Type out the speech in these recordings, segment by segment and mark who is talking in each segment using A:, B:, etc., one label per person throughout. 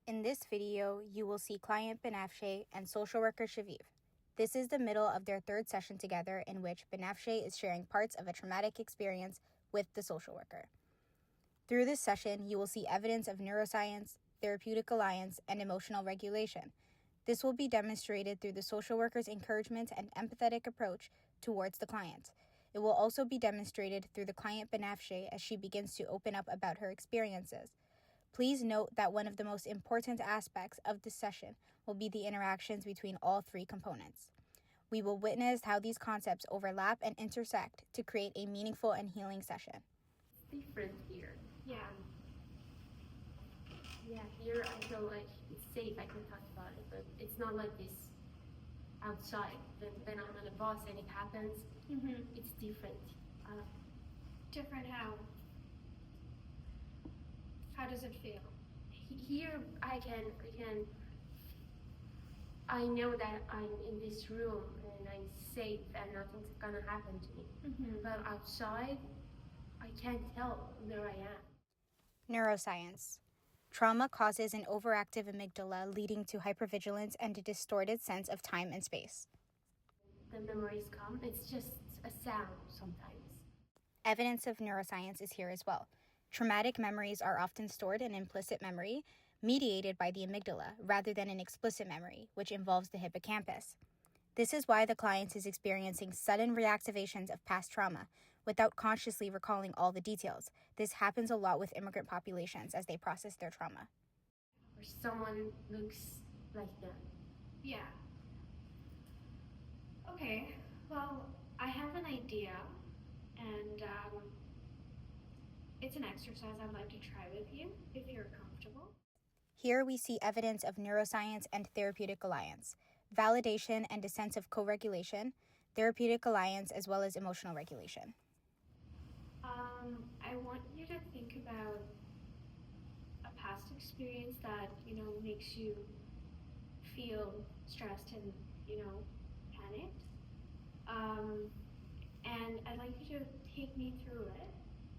A: In this video, you will see client Banafshe and social worker Shaviv. This is the middle of their third session together in which Banafshe is sharing parts of a traumatic experience with the social worker. Through this session, you will see evidence of neuroscience, therapeutic alliance, and emotional regulation. This will be demonstrated through the social worker's encouragement and empathetic approach towards the client. It will also be demonstrated through the client Banafshe as she begins to open up about her experiences. Please note that one of the most important aspects of this session will be the interactions between all three components. We will witness how these concepts overlap and intersect to create a meaningful and healing session.
B: It's different here.
C: Yeah.
B: Here I feel like it's safe, I can talk about it, but it's not like this outside. When I'm on a bus and it happens, it's different.
C: Different how? How does it feel?
B: Here I know that I'm in this room and I'm safe and nothing's gonna happen to me. But outside, I can't tell where I am.
A: Neuroscience. Trauma causes an overactive amygdala, leading to hypervigilance and a distorted sense of time and space.
B: The memories come, it's just a sound sometimes.
A: Evidence of neuroscience is here as well. Traumatic memories are often stored in implicit memory, mediated by the amygdala, rather than an explicit memory, which involves the hippocampus. This is why the client is experiencing sudden reactivations of past trauma without consciously recalling all the details. This happens a lot with immigrant populations as they process their trauma.
B: Or someone looks like them.
C: Yeah. Okay, well, I have an idea, and it's an exercise I'd like to try with you, if you're comfortable.
A: Here we see evidence of neuroscience and therapeutic alliance, validation and a sense of co-regulation, therapeutic alliance, as well as emotional regulation.
C: I want you to think about a past experience that, makes you feel stressed and, panicked. And I'd like you to take me through it,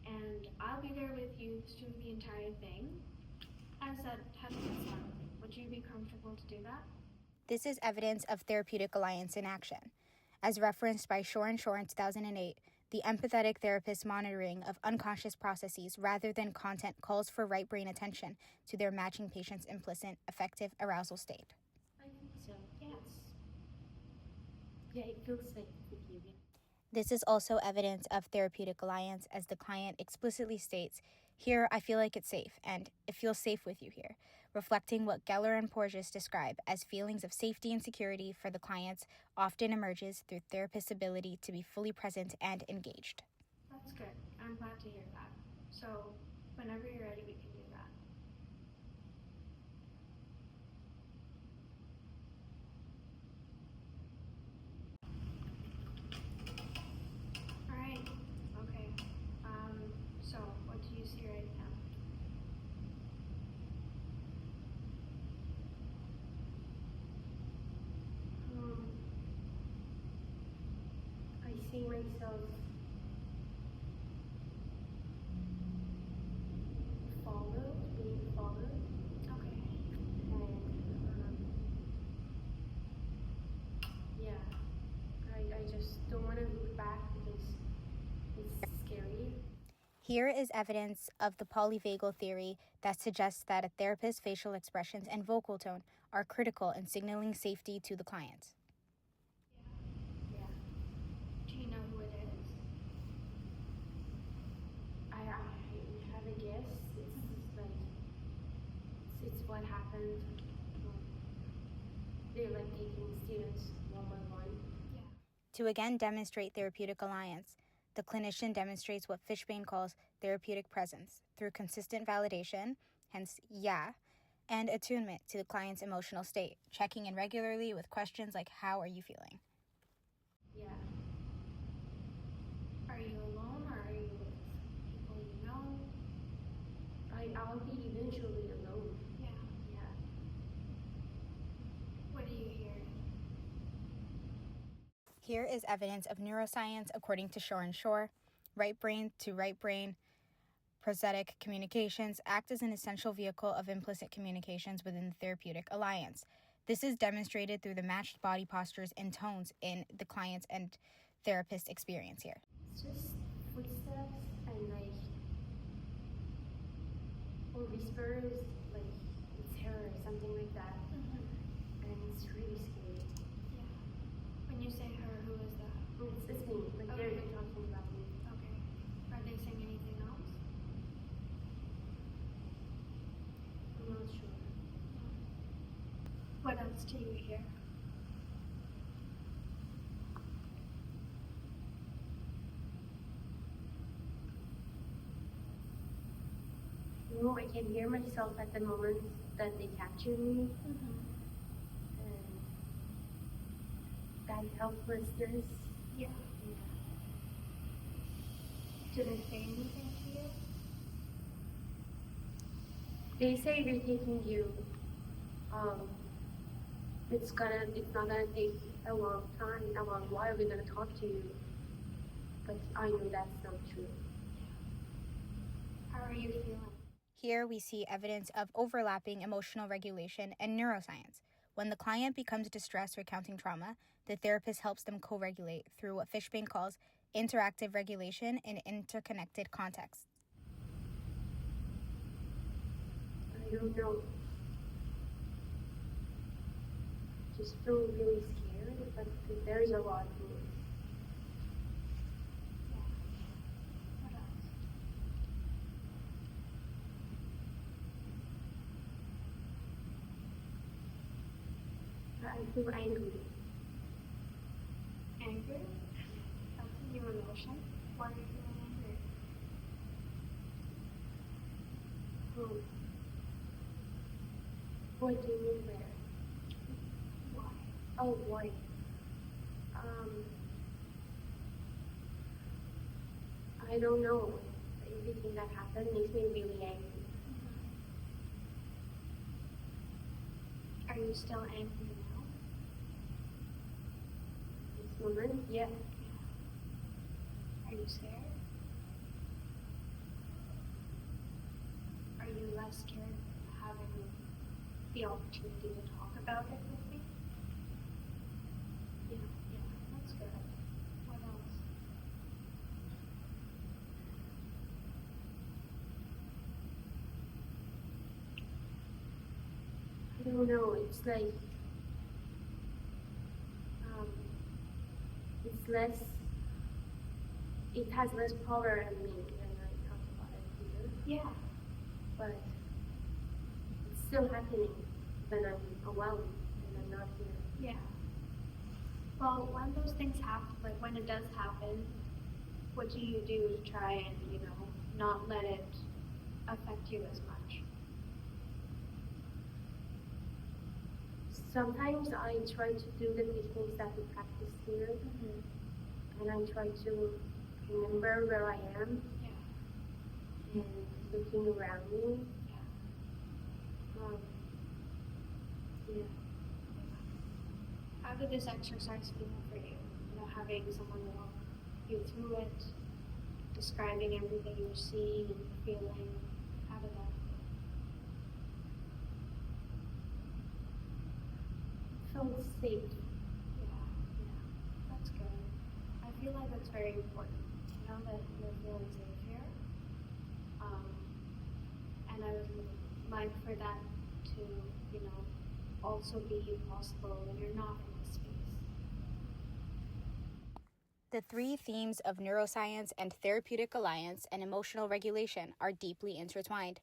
C: and I'll be there with you through the entire thing. How does that sound? Would you be comfortable to do that?
A: This is evidence of therapeutic alliance in action. As referenced by Shore and Shore in 2008, the empathetic therapist monitoring of unconscious processes rather than content calls for right brain attention to their matching patient's implicit affective arousal state.
B: I think so,
C: Yes.
B: Yeah, it feels safe with you.
A: This is also evidence of therapeutic alliance as the client explicitly states, "Here, I feel like it's safe, and it feels safe with you here," reflecting what Geller and Porges describe as feelings of safety and security for the clients often emerges through therapist's ability to be fully present and engaged.
C: That's good. I'm glad to hear that. So, whenever you're ready, we can do that. All right. Okay. So what do you see right now?
B: I see myself being followed.
C: Okay.
B: And I just don't want to look back because it's scary.
A: Here is evidence of the polyvagal theory that suggests that a therapist's facial expressions and vocal tone are critical in signaling safety to the client.
B: Yeah.
C: Do you know who it is?
B: I have a guess. It's what happened. They're like taking students one by one.
C: Yeah.
A: To again demonstrate therapeutic alliance, the clinician demonstrates what Fishbane calls therapeutic presence through consistent validation, hence yeah, and attunement to the client's emotional state, checking in regularly with questions like, "How are you feeling?"
B: Yeah.
C: Are you alone, or are you with people you know?
B: I'll be eventually alone.
C: Yeah.
B: Yeah.
C: What do you hear?
A: Here is evidence of neuroscience according to Shore and Shore, right brain to right brain, prosthetic communications act as an essential vehicle of implicit communications within the therapeutic alliance. This is demonstrated through the matched body postures and tones in the client's and therapist experience here.
B: It's just footsteps and or whispers, it's her or something like that. And it's really scary.
C: Yeah. When you say her, who is that?
B: It's me. They're talking about me.
C: Okay. Are they saying anything else?
B: I'm not sure.
C: What else do you hear?
B: I can hear myself at the moment that they capture me. And that helplessness.
C: Yeah. Do they say anything to you?
B: They say they're taking you. It's not gonna take a long while. We're gonna talk to you. But I know that's not true.
C: How are you feeling?
A: Here we see evidence of overlapping emotional regulation and neuroscience. When the client becomes distressed recounting trauma, the therapist helps them co-regulate through what Fishbane calls interactive regulation in interconnected contexts.
B: I don't know. Just feel really scared, but there's a lot of noise.
C: What else?
B: I feel angry.
C: Anger? That's a new emotion. Why are you feeling angry?
B: What do you mean there?
C: Why?
B: Oh, why? I don't know. Everything that happened makes me really angry.
C: Are you still angry now?
B: This moment, yeah.
C: Are you scared? Are you less scared of having the opportunity to talk about it with me? Yeah, that's good. What else?
B: I don't know. It's it has less power on me when I talk about it here.
C: Yeah.
B: But it's still happening when I'm alone and I'm not here.
C: Yeah. Well, when those things happen, when it does happen, what do you do to try and, not let it affect you as much?
B: Sometimes I try to do the techniques that we practice here, and I try to remember where I am and looking around me.
C: How did this exercise feel for you? Having someone walk you through it, describing everything you're seeing and feeling. How did that feel?
B: Felt safe.
C: Yeah, that's good. I feel like that's very important. That you're feeling safe here. And I would like for that to, also be possible when you're not in this space.
A: The three themes of neuroscience and therapeutic alliance and emotional regulation are deeply intertwined.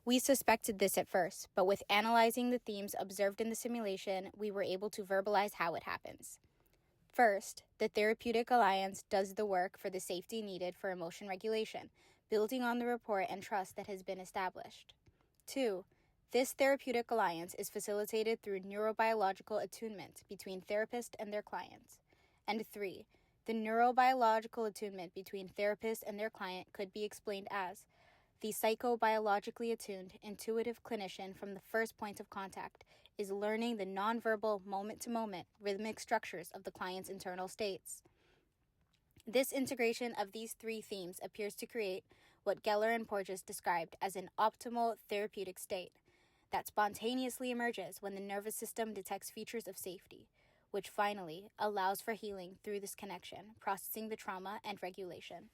A: We suspected this at first, but with analyzing the themes observed in the simulation, we were able to verbalize how it happens. First, the therapeutic alliance does the work for the safety needed for emotion regulation, building on the rapport and trust that has been established. 2, this therapeutic alliance is facilitated through neurobiological attunement between therapist and their client. And 3, the neurobiological attunement between therapist and their client could be explained as the psychobiologically attuned, intuitive clinician from the first point of contact is learning the nonverbal moment-to-moment rhythmic structures of the client's internal states. This integration of these three themes appears to create what Geller and Porges described as an optimal therapeutic state that spontaneously emerges when the nervous system detects features of safety, which finally allows for healing through this connection, processing the trauma and regulation.